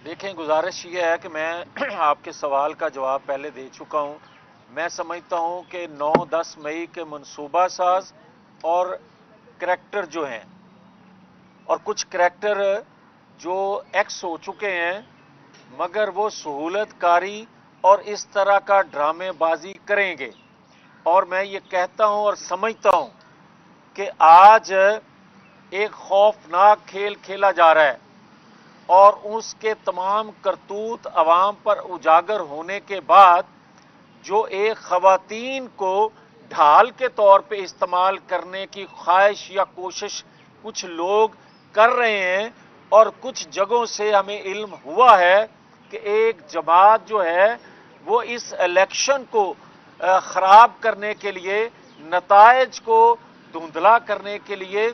دیکھیں، گزارش یہ ہے کہ میں آپ کے سوال کا جواب پہلے دے چکا ہوں۔ میں سمجھتا ہوں کہ 9-10 مئی کے منصوبہ ساز اور کریکٹر جو ہیں، اور کچھ کریکٹر جو ایکس ہو چکے ہیں مگر وہ سہولت کاری اور اس طرح کا ڈرامے بازی کریں گے، اور میں یہ کہتا ہوں اور سمجھتا ہوں کہ آج ایک خوفناک کھیل کھیلا جا رہا ہے، اور اس کے تمام کرتوت عوام پر اجاگر ہونے کے بعد جو ایک خواتین کو ڈھال کے طور پہ استعمال کرنے کی خواہش یا کوشش کچھ لوگ کر رہے ہیں، اور کچھ جگہوں سے ہمیں علم ہوا ہے کہ ایک جماعت جو ہے وہ اس الیکشن کو خراب کرنے کے لیے، نتائج کو دھندلا کرنے کے لیے،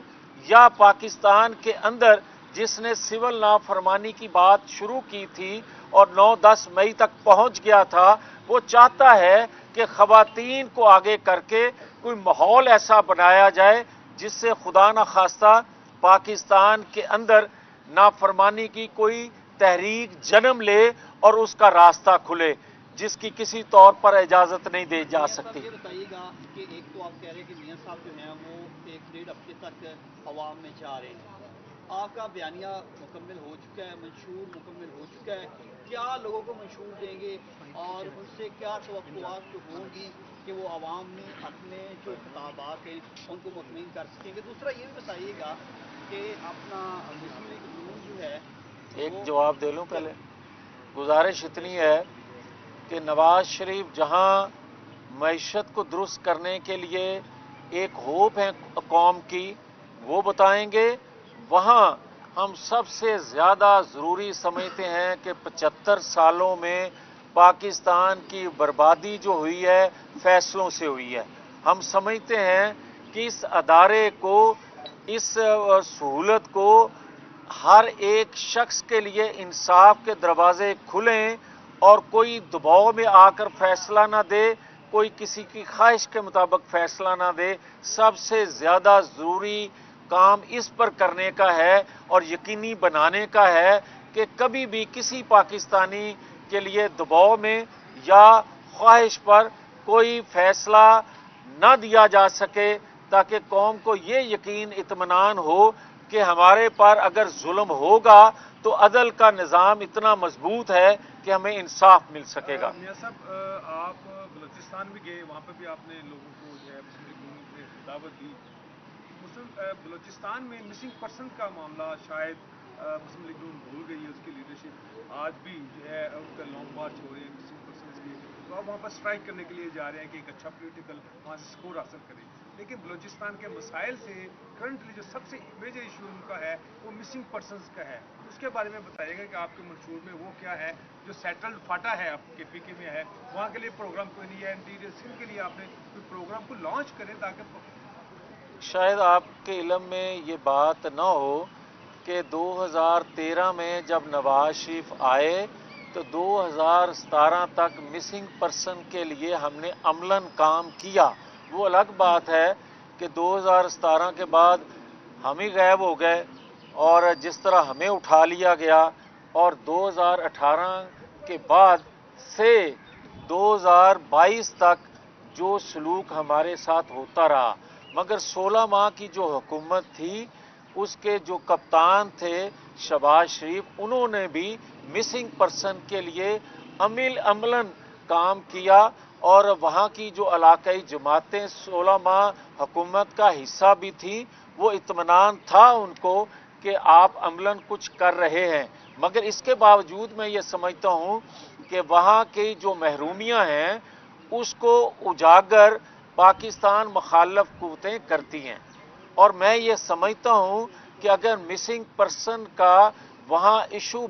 یا پاکستان کے اندر جس نے سول نافرمانی کی بات شروع کی تھی اور 9-10 مئی تک پہنچ گیا تھا، وہ چاہتا ہے کہ خواتین کو آگے کر کے کوئی ماحول ایسا بنایا جائے جس سے خدا نخواستہ پاکستان کے اندر نافرمانی کی کوئی تحریک جنم لے اور اس کا راستہ کھلے، جس کی کسی طور پر اجازت نہیں دی جا سکتی۔ یہ بتائیے گا کہ ایک تو آپ کہہ رہے ہیں کہ میاں صاحب جو ہیں وہ 1-1.5 ہفتے تک عوام میں جا رہے ہیں، آپ کا بیانیہ مکمل ہو چکا ہے، منشور مکمل ہو چکا ہے، کیا لوگوں کو منشور دیں گے اور ان سے کیا توقعات ہوں گی کہ وہ عوام میں اپنے جو خطابات ہیں ان کو مطمئن کر سکیں گے؟ دوسرا یہ بھی بتائیے گا کہ اپنا مسلم لیگ نون جو ہے ایک وہ جواب دے لوں پہلے۔ گزارش اتنی ہے کہ نواز شریف جہاں معیشت کو درست کرنے کے لیے ایک ہوپ ہے قوم کی، وہ بتائیں گے، وہاں ہم سب سے زیادہ ضروری سمجھتے ہیں کہ 75 سالوں میں پاکستان کی بربادی جو ہوئی ہے فیصلوں سے ہوئی ہے۔ ہم سمجھتے ہیں کہ اس ادارے کو، اس سہولت کو، ہر ایک شخص کے لیے انصاف کے دروازے کھلیں اور کوئی دباؤ میں آ کر فیصلہ نہ دے، کوئی کسی کی خواہش کے مطابق فیصلہ نہ دے۔ سب سے زیادہ ضروری کام اس پر کرنے کا ہے اور یقینی بنانے کا ہے کہ کبھی بھی کسی پاکستانی کے لیے دباؤ میں یا خواہش پر کوئی فیصلہ نہ دیا جا سکے، تاکہ قوم کو یہ یقین اطمینان ہو کہ ہمارے پر اگر ظلم ہوگا تو عدل کا نظام اتنا مضبوط ہے کہ ہمیں انصاف مل سکے گا۔ میاں صاحب، آپ بلوچستان بھی گئے، وہاں پہ بھی آپ نے لوگوں کو جو ہے مسلم لیگ نون سے دعوت دی۔ بلوچستان میں مسنگ پرسن کا معاملہ شاید مسلم لیگ نون بھول گئی ہے، اس کی لیڈرشپ آج بھی جو ہے ان کا لانگ مارچ ہو رہے ہیں مسنگ پرسنس کے، تو آپ وہاں پر اسٹرائک کرنے کے لیے جا رہے ہیں کہ ایک اچھا پولیٹیکل وہاں سے سکور حاصل کریں، لیکن بلوچستان کے مسائل سے کرنٹلی جو سب سے میجر ایشو ان کا ہے وہ مسنگ پرسنس کا ہے، اس کے بارے میں بتائیے گا کہ آپ کے منشور میں وہ کیا ہے جو سیٹلڈ فاٹا ہے آپ کے پی کے میں ہے، وہاں کے لیے پروگرام کوئی نہیں ہے، انٹیریئر سندھ کے لیے آپ نے کوئی پروگرام کو لانچ کریں تاکہ شاید آپ کے علم میں یہ بات نہ ہو کہ 2013 میں جب نواز شریف آئے تو 2017 تک مسنگ پرسن کے لیے ہم نے عملاً کام کیا۔ وہ الگ بات ہے کہ 2017 کے بعد ہم ہی غائب ہو گئے، اور جس طرح ہمیں اٹھا لیا گیا، اور 2018 کے بعد سے 2022 تک جو سلوک ہمارے ساتھ ہوتا رہا، مگر 16 ماہ کی جو حکومت تھی اس کے جو کپتان تھے شہباز شریف، انہوں نے بھی مسنگ پرسن کے لیے عملاً کام کیا، اور وہاں کی جو علاقائی جماعتیں 16 ماہ حکومت کا حصہ بھی تھیں، وہ اطمینان تھا ان کو کہ آپ عملاً کچھ کر رہے ہیں، مگر اس کے باوجود میں یہ سمجھتا ہوں کہ وہاں کی جو محرومیاں ہیں اس کو اجاگر پاکستان مخالف قوتیں کرتی ہیں، اور میں یہ سمجھتا ہوں کہ اگر مسنگ پرسن کا وہاں ایشو